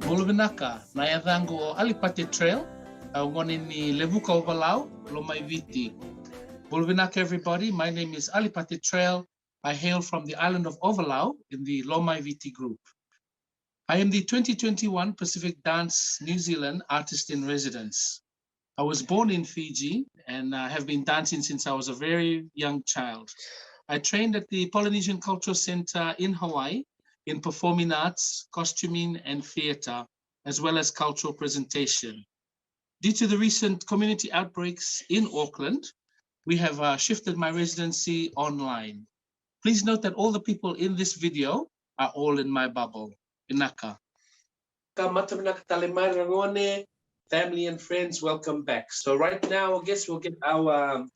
Moluvinaka, nayathango o Alipate Traill, ngone ni levuka o Walau, Lomai Viti. Moluvinaka everybody, my name is Alipate Traill. I hail from the island of Ovalau in the Lomai Viti group. I am the 2021 Pacific Dance New Zealand Artist in Residence. I was born in Fiji and have been dancing since I was a very young child. I trained at the Polynesian Cultural Center in Hawaii in performing arts, costuming, and theater, as well as cultural presentation. Due to the recent community outbreaks in Auckland, we have shifted my residency online. Please note that all the people in this video are all in my bubble. Inaka. Family and friends, welcome back. So right now, I guess we'll get our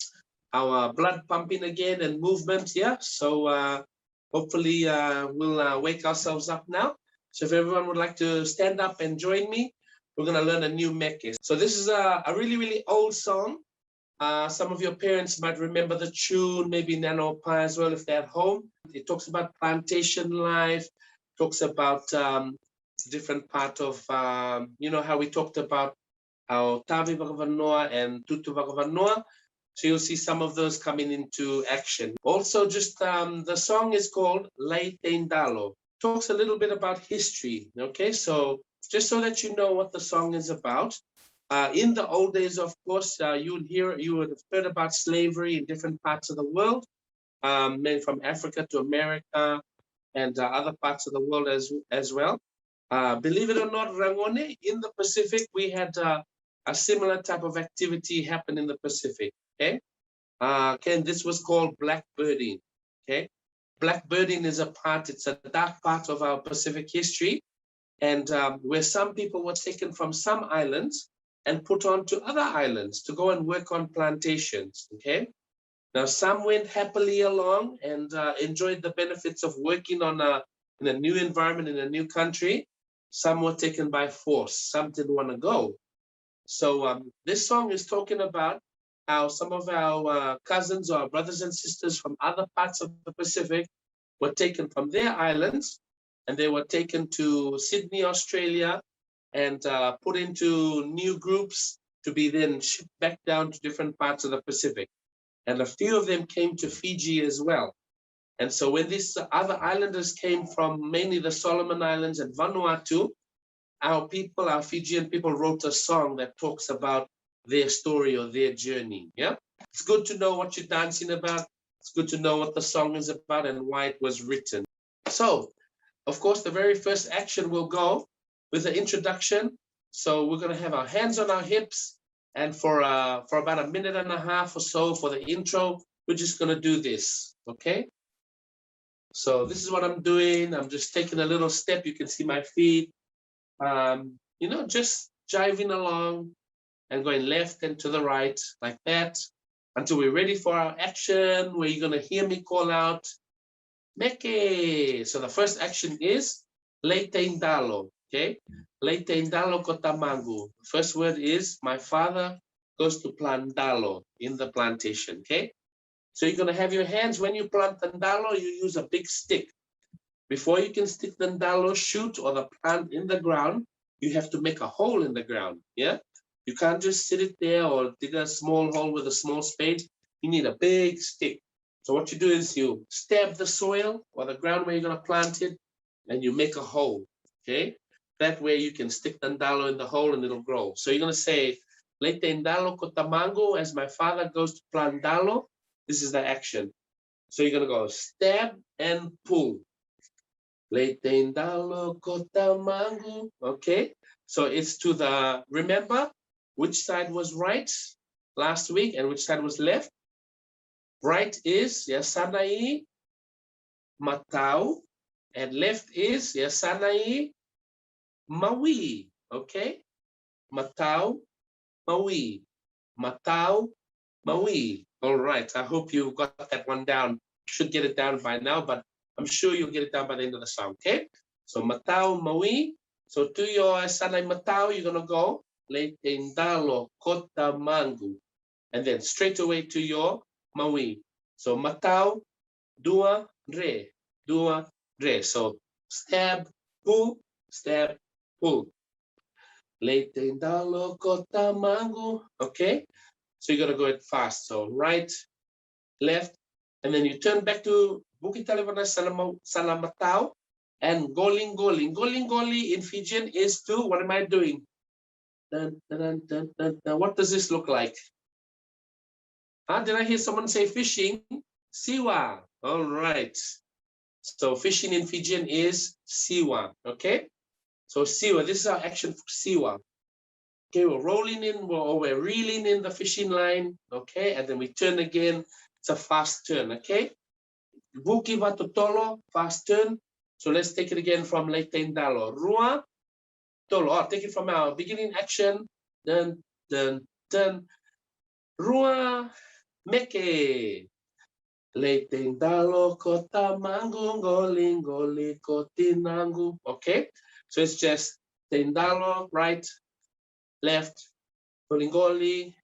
blood pumping again and movement, yeah? So hopefully we'll wake ourselves up now. So if everyone would like to stand up and join me, we're gonna learn a new meke. So this is a really, really old song. Some of your parents might remember the tune, maybe Nano Pa as well if they're at home. It talks about plantation life, talks about different part of, you know, how we talked about our Tavi Vakavanoa and Tutu Vakavanoa. So you'll see some of those coming into action. Also, just the song is called Lei Teindalo. Talks a little bit about history, okay? So just so that you know what the song is about. In the old days, of course, you would have heard about slavery in different parts of the world, maybe from Africa to America and other parts of the world as well. Believe it or not, Rangone, in the Pacific, we had a similar type of activity happen in the Pacific, okay? This was called blackbirding, okay? Blackbirding is it's a dark part of our Pacific history, and where some people were taken from some islands and put onto other islands to go and work on plantations, okay? Now, some went happily along and enjoyed the benefits of working in a new environment, in a new country. Some were taken by force, some didn't want to go. So this song is talking about how some of our cousins or our brothers and sisters from other parts of the Pacific were taken from their islands and they were taken to Sydney, Australia, and put into new groups to be then shipped back down to different parts of the Pacific. And a few of them came to Fiji as well. And so when these other islanders came from mainly the Solomon Islands and Vanuatu, our people, our Fijian people wrote a song that talks about their story or their journey, yeah? It's good to know what you're dancing about. It's good to know what the song is about and why it was written. So, of course, the very first action will go with the introduction. So we're gonna have our hands on our hips, and for about a minute and a half or so for the intro, we're just gonna do this, okay? So this is what I'm doing. I'm just taking a little step. You can see my feet. You know, just jiving along and going left and to the right like that until we're ready for our action where you're going to hear me call out Meke. So the first action is Lei Teindalo, okay? Lei Teindalo Kotamangu. The first word is my father goes to plantalo in the plantation, okay? So you're going to have your hands, when you plant ndalo, you use a big stick. Before you can stick the ndalo shoot or the plant in the ground, you have to make a hole in the ground, yeah? You can't just sit it there or dig a small hole with a small spade. You need a big stick. So what you do is you stab the soil or the ground where you're gonna plant it and you make a hole, okay? That way you can stick the ndalo in the hole and it'll grow. So you're gonna say, Lei Teindalo Kotamango, as my father goes to plant ndalo. This is the action. So you're gonna go stab and pull. Lei Teindalo Kotamango. Okay, so it's to the, remember which side was right last week and which side was left? Right is Yasanai Matau and left is Yasanai Maui. Okay, Matau Maui. Matau Maui. All right, I hope you got that one down. Should get it down by now, but I'm sure you'll get it down by the end of the song, okay? So Matau Maui. So to your Sanai Matau, you're gonna go Lei Teindalo Kotamangu. And then straight away to your mawi. So matau, dua, re, dua, re. So stab, pull, pull. Late indalo kota mangu. Okay, so you gotta go it fast. So right, left, and then you turn back to Bukit Talibana Salamatau and goling. Goling in Fijian is to, what am I doing? Dun, dun, dun, dun, dun. What does this look like? Did I hear someone say fishing? Siwa. All right. So fishing in Fijian is siwa. Okay. So siwa, this is our action for siwa. Okay, we're rolling in or we're reeling in the fishing line. Okay, and then we turn again. It's a fast turn. Okay. Buki Vatotolo, fast turn. So let's take it again from Late Indalo. Rua, Tolo. Oh, take it from our beginning action. Dun, dun, dun. Rua, Meke. Late Indalo, Kota Mangu, Goli, Kotinangu. Okay, so it's just Tindalo, right, left, Golingoli.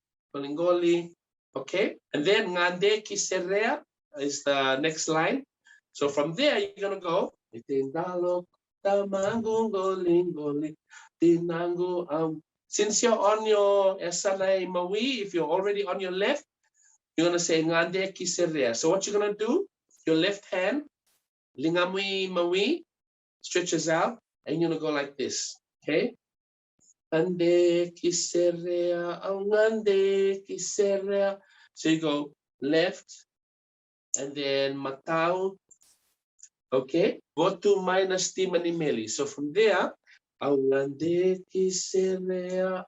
Okay, and then Ngande Kiserea is the next line. So from there, you're going to go. Since you're on your Esanai Mawi, if you're already on your left, you're going to say Ngande Kiserea. So what you're going to do, your left hand, Lingamui Mawi, stretches out, and you're going to go like this. Okay? Ngande Kiserea, Ngande Kiserea. So you go left, and then Matau. Okay, Votu minus Timanimeli. So from there, Aungande Kiserea,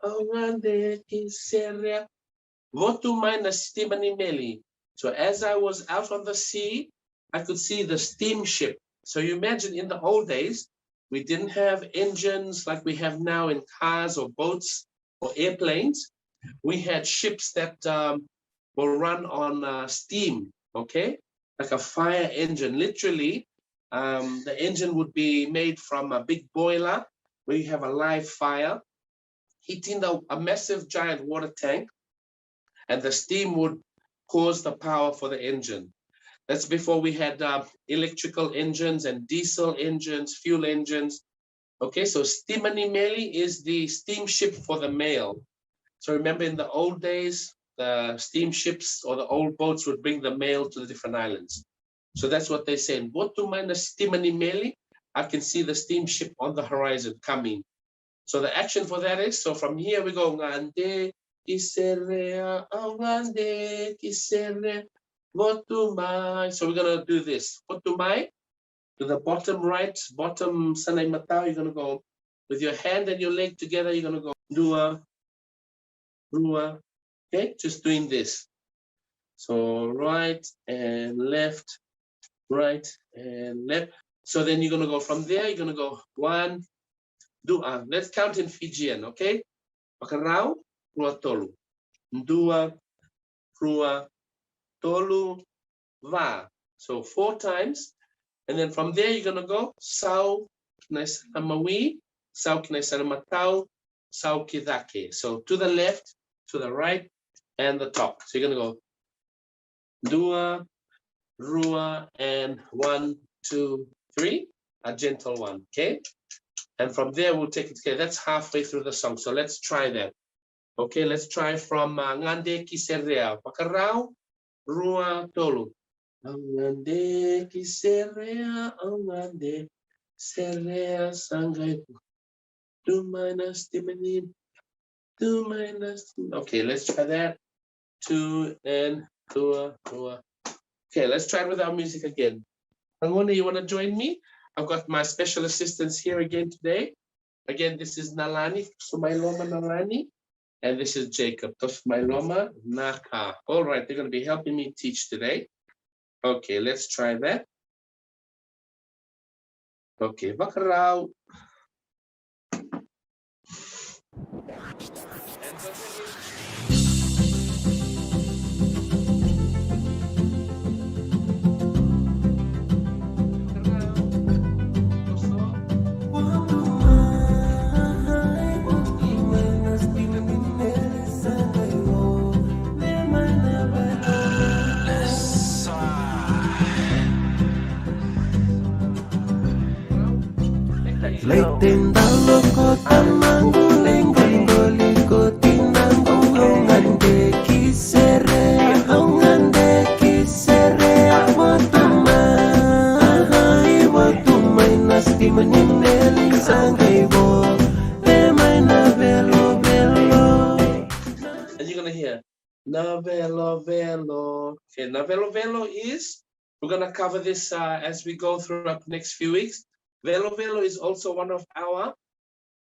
Votu minus Timanimeli. So as I was out on the sea, I could see the steamship. So you imagine in the old days, we didn't have engines like we have now in cars or boats or airplanes. We had ships that will run on steam, okay? Like a fire engine, literally. The engine would be made from a big boiler where you have a live fire, heating a massive giant water tank, and the steam would cause the power for the engine. That's before we had electrical engines and diesel engines, fuel engines. Okay, so Stimanimeli is the steamship for the mail. So remember in the old days, the steamships or the old boats would bring the mail to the different islands. So that's what they're saying. Botu minus Stimanimeli, I can see the steamship on the horizon coming. So the action for that is, so from here we go, Ngande Kiserea, Ngande Kiserea, Votumai. So we're going to do this. Votumai, to the bottom right, bottom Sanai Matau, you're going to go with your hand and your leg together, you're going to go Dua, Rua. Okay, just doing this. So right and left, right and left. So then you're going to go from there, you're going to go 1, dua. Let's count in Fijian, okay? Makarau, rua tolu. Dua, rua, tolu, va. So 4 times. And then from there, you're going to go sau, kinaisana mawi, sau kinaisana matau, sau kidake. So to the left, to the right, and the top. So you're going to go dua, rua, and 1, 2, 3, a gentle one, okay? And from there, we'll take it together. That's halfway through the song. So let's try that. Okay, let's try from Ngande Kiserea. Pakarau, rua, tolu. Ngande Kiserea, Ngande Serea, Sangai. 2 minus Timanin. 2 minus. Okay, let's try that. 2 and rua, rua. Okay, let's try it with our music again. Angone, you want to join me? I've got my special assistants here again today. Again, this is Nalani, Sumailoma Nalani, and this is Jacob, Tosmailoma Naka. All right, they're going to be helping me teach today. Okay, let's try that. Okay, Bakarau. And you're gonna hear Navelo Velo. Okay, Navelo Velo is, we're gonna cover this as we go throughout the next few weeks. Velo Velo is also one of our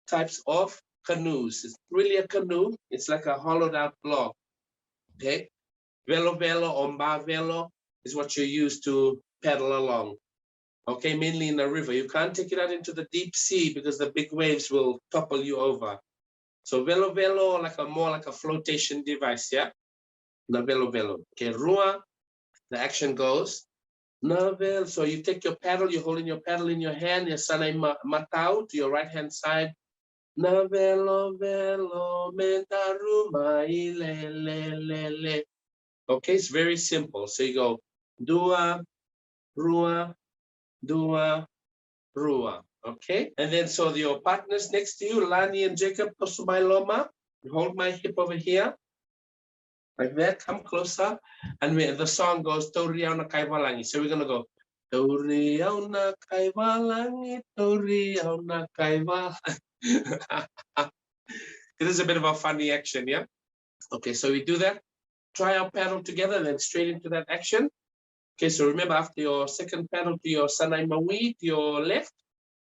types of canoes. It's really a canoe. It's like a hollowed out log. Okay, Velo Velo or Mba Velo is what you use to paddle along. Okay, mainly in a river. You can't take it out into the deep sea because the big waves will topple you over. So Velo Velo, more like a flotation device, yeah? Na Velo Velo. Okay, Rua, the action goes. Na Velo, so you take your paddle, you're holding your paddle in your hand, your sanay matao to your right hand side. Na Velo Velo, mentaruma le. Okay, it's very simple. So you go Dua, Rua, Dua, Rua. Okay, and then so your partners next to you, Lani and Jacob, Tosumai Loma, hold my hip over here, like that, come closer, and the song goes, Tauriau na Kaiwalangi. So we're gonna go, Tauriau na Kaiwalangi, Tauriau na Kaiwalangi. It is a bit of a funny action, yeah? Okay, so we do that, try our paddle together, then straight into that action. Okay, so remember after your second paddle to your Sanai Maui, to your left,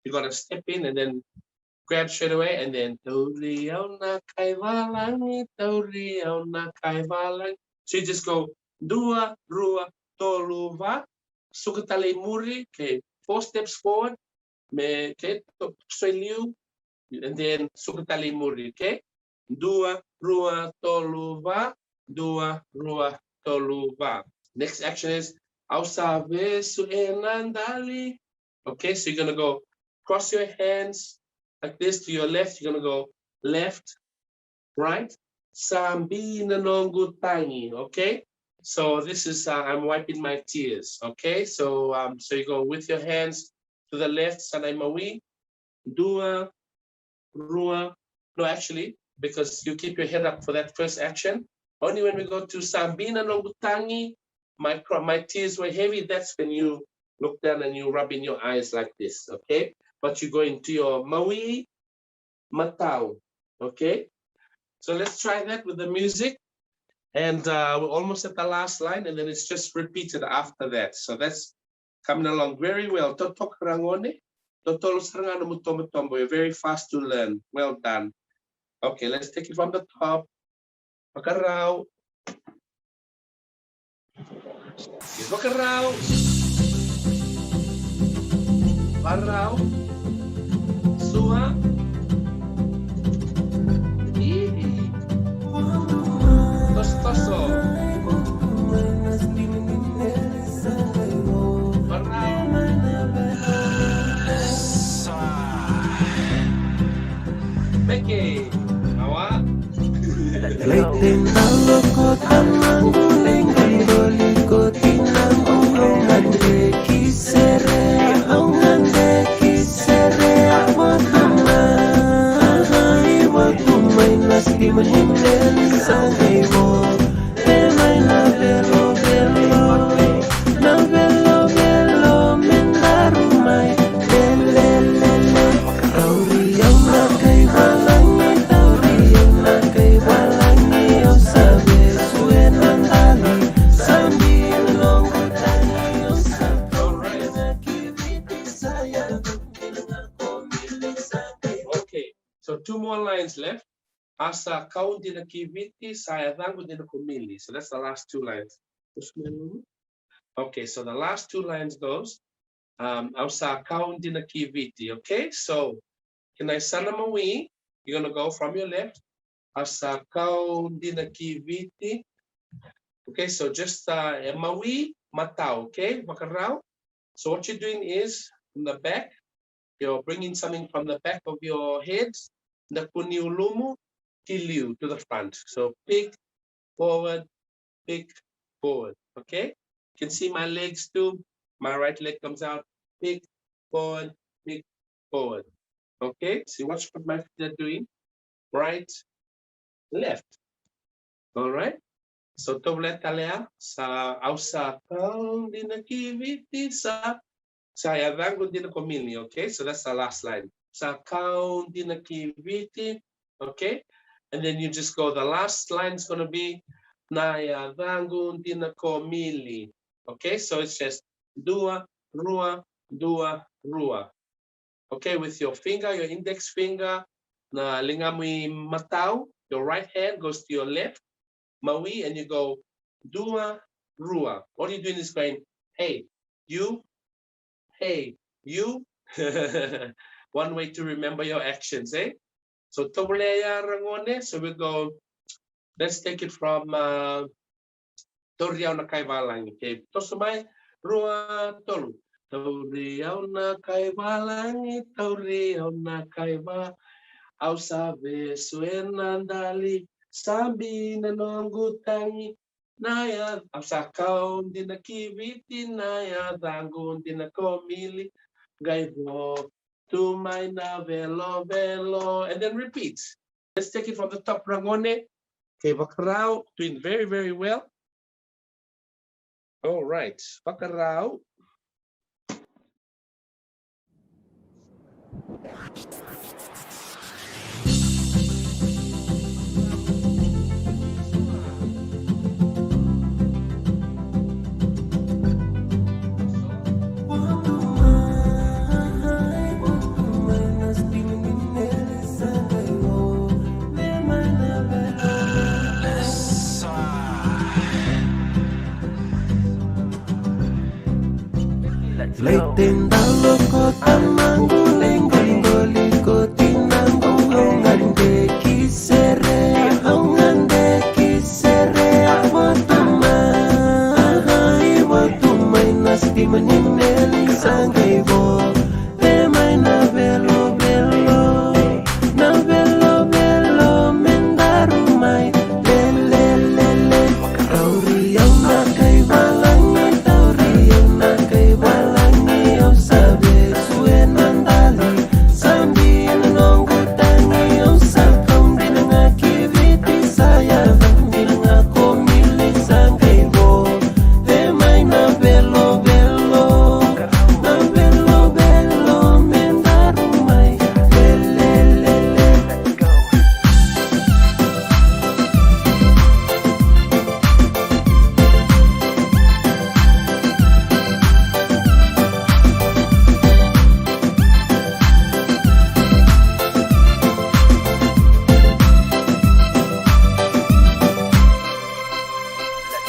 you gotta step in and then grab straight away, and then Tauriau na Kaiwalangi, Tauriau na Kaiwalangi. So you just go Dua, Rua, Tolu, Va, Sukatale Muri, okay, 4 steps forward, me, okay, Traill, and then Sukatale Muri, okay? Dua, Rua, Tolu, Va, Dua, Rua, Tolu, Va. Next action is Ausave Suenandali. Okay, so you're gonna go cross your hands like this to your left. You're gonna go left, right, Sambi nanongu tangi. Okay, so this is I'm wiping my tears. Okay, so so you go with your hands to the left, Sanai Maui, Dua, Rua. No, actually, because you keep your head up for that first action. Only when we go to Sambi nanongu tangi, my tears were heavy. That's when you look down and you rub in your eyes like this. Okay, but you go into your Maui Matau. Okay, so let's try that with the music. And we're almost at the last line, and then it's just repeated after that. So that's coming along very well. Totok rangone, totolo sarangana mutombo. You're very fast to learn. Well done. Okay, let's take it from the top. Makarao. Makarao. Parao. Sua. Tostoso. Beke, awa. Okay, so 2 more lines left. Asa kau dina kiviti, saya tangu dina kumili. So that's the last 2 lines. Okay, so the last 2 lines goes, asa kau dina kiviti. Okay, so kinai sana maui, you're gonna go from your left. Asa kau dina kiviti. Okay, so just maui matau. Okay, makarao. So what you're doing is from the back, you're bringing something from the back of your head, the kuniulumu, tiliu to the front. So pick, forward, okay? You can see my legs too. My right leg comes out, pick, forward, Okay, see, watch what my feet are doing. Right, left. All right. So doble talea sa ausa kau dinakiviti sa saya rango dinakomili. Okay, so that's the last line. Sa kau dinakiviti. Okay, and then you just go. The last line is going to be naya rango dinakomili. Okay, so it's just dua, rua, dua, rua. Okay, with your finger, your index finger, na lingamui matau, your right hand goes to your left, maui, and you go dua, rua. All you're doing is going, hey, you, hey, you. One way to remember your actions, eh? So tobuleya rangone, so we go, let's take it from Toriau na kaiwalang. Okay, tosumai, rua, tolu. Toriau na kaiwalangi, toriau na kaiwa. Au sabe suenandali, sambi na nongutangi. Naya, au sakau di nakiviti, naya, dangun di nakomili. Gaibo, tumay na velo, velo. And then repeat. Let's take it from the top, Rangone. Okay, Bakarao, doing very, very well. All right, Bakarao. Leitin dalo ko tamang guling guling ko tinanggo ngande kisere ngande kisere waktu mai nasti menineli sangai bo te mai na velo velo mendaru mai lele tauri yang na kai balangi tauri yang na kai balangi au sabe suen mandali sambi nongo tangi au sakam dinanga kiviti saya dinanga komili sangai bo te mai na velo mendaru mai lele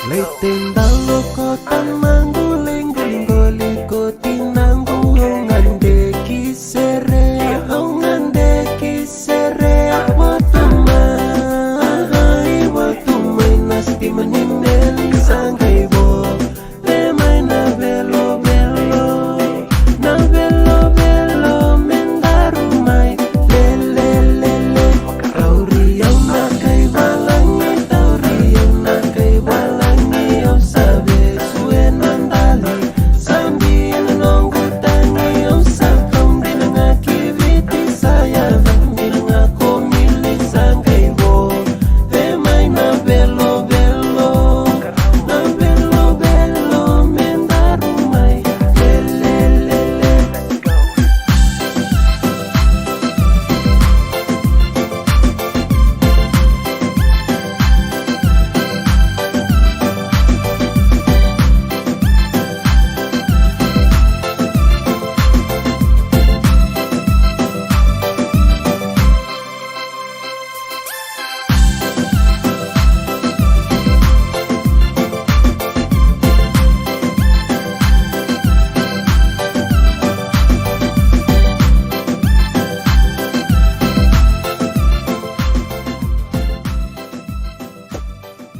Leitin dalo ko tamang guling ko tinanggo ngande kisere waktu mai nasti menineli sangai bo te mai na velo mendaru mai lele tauri yang na kai balangi au sabe suen mandali sambi nongo tangi au sakam dinanga kiviti saya dinanga komili sangai bo te mai na velo mendaru mai lele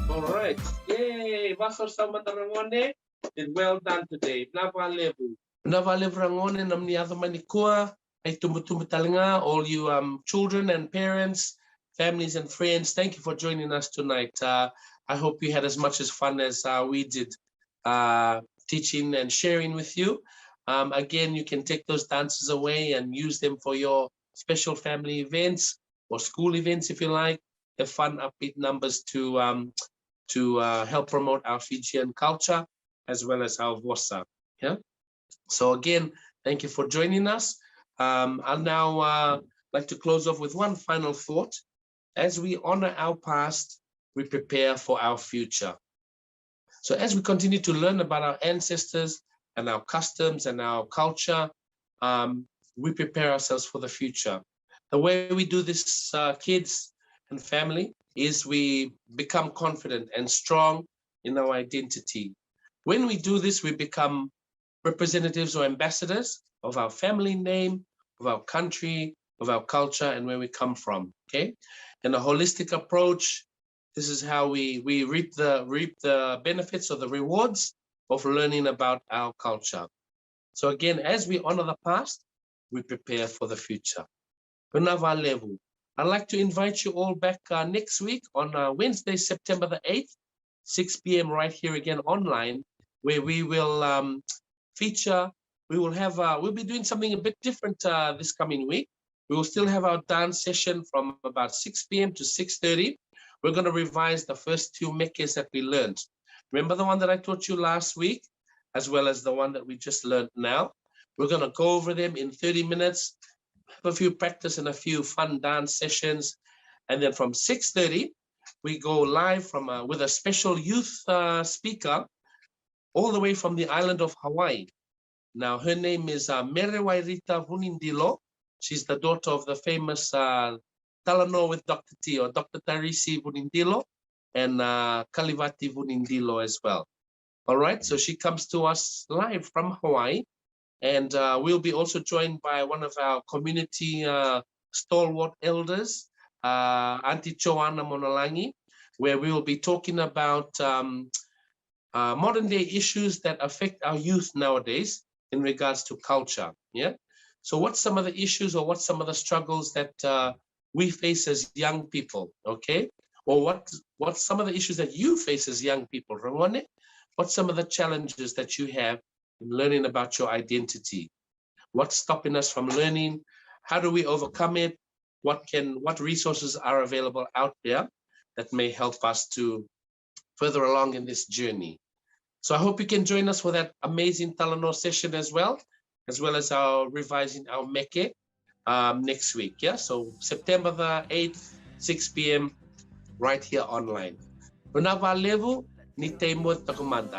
All right. Yay! Basor sama Rangone did well done today. Navalevu. Navalevu Rangone namni manikua. Ay tumutumu talinga. All you children and parents, families and friends, thank you for joining us tonight. I hope you had as much as fun as we did teaching and sharing with you. Again, you can take those dances away and use them for your special family events or school events, if you like, have fun, upbeat numbers to help promote our Fijian culture as well as our Vosa. Yeah. So again, thank you for joining us. I'll now like to close off with one final thought. As we honor our past, we prepare for our future. So as we continue to learn about our ancestors and our customs and our culture, we prepare ourselves for the future. The way we do this, kids and family, is we become confident and strong in our identity. When we do this, we become representatives or ambassadors of our family name, of our country, of our culture, and where we come from, okay? And a holistic approach, this is how we reap the benefits or the rewards of learning about our culture. So again, as we honor the past, we prepare for the future. I'd like to invite you all back next week on Wednesday, September the 8th, 6 p.m. right here again online, where we will feature, we'll be doing something a bit different this coming week. We will still have our dance session from about 6 p.m. to 6:30. We're going to revise the first two mekes that we learned. Remember the one that I taught you last week, as well as the one that we just learned now? We're going to go over them in 30 minutes, have a few practice and a few fun dance sessions. And then from 6:30, we go live from with a special youth speaker all the way from the island of Hawaii. Now, her name is Merewairita Vunindilo. She's the daughter of the famous Talanoa with Dr. T, or Dr. Tarisi Vunindilo, and Kalivati Vunindilo as well. All right, so she comes to us live from Hawaii, and we'll be also joined by one of our community stalwart elders, Auntie Joanna Monalangi, where we will be talking about modern day issues that affect our youth nowadays in regards to culture. Yeah. So what's some of the issues, or what's some of the struggles that we face as young people? Okay. Or what's some of the issues that you face as young people? Rangone? What's some of the challenges that you have in learning about your identity? What's stopping us from learning? How do we overcome it? What resources are available out there that may help us to further along in this journey? So I hope you can join us for that amazing Talanoa session as well as our revising our meke next week. Yeah, so September the 8th, 6 p.m. right here online. Runava levu ni teimot takumanta.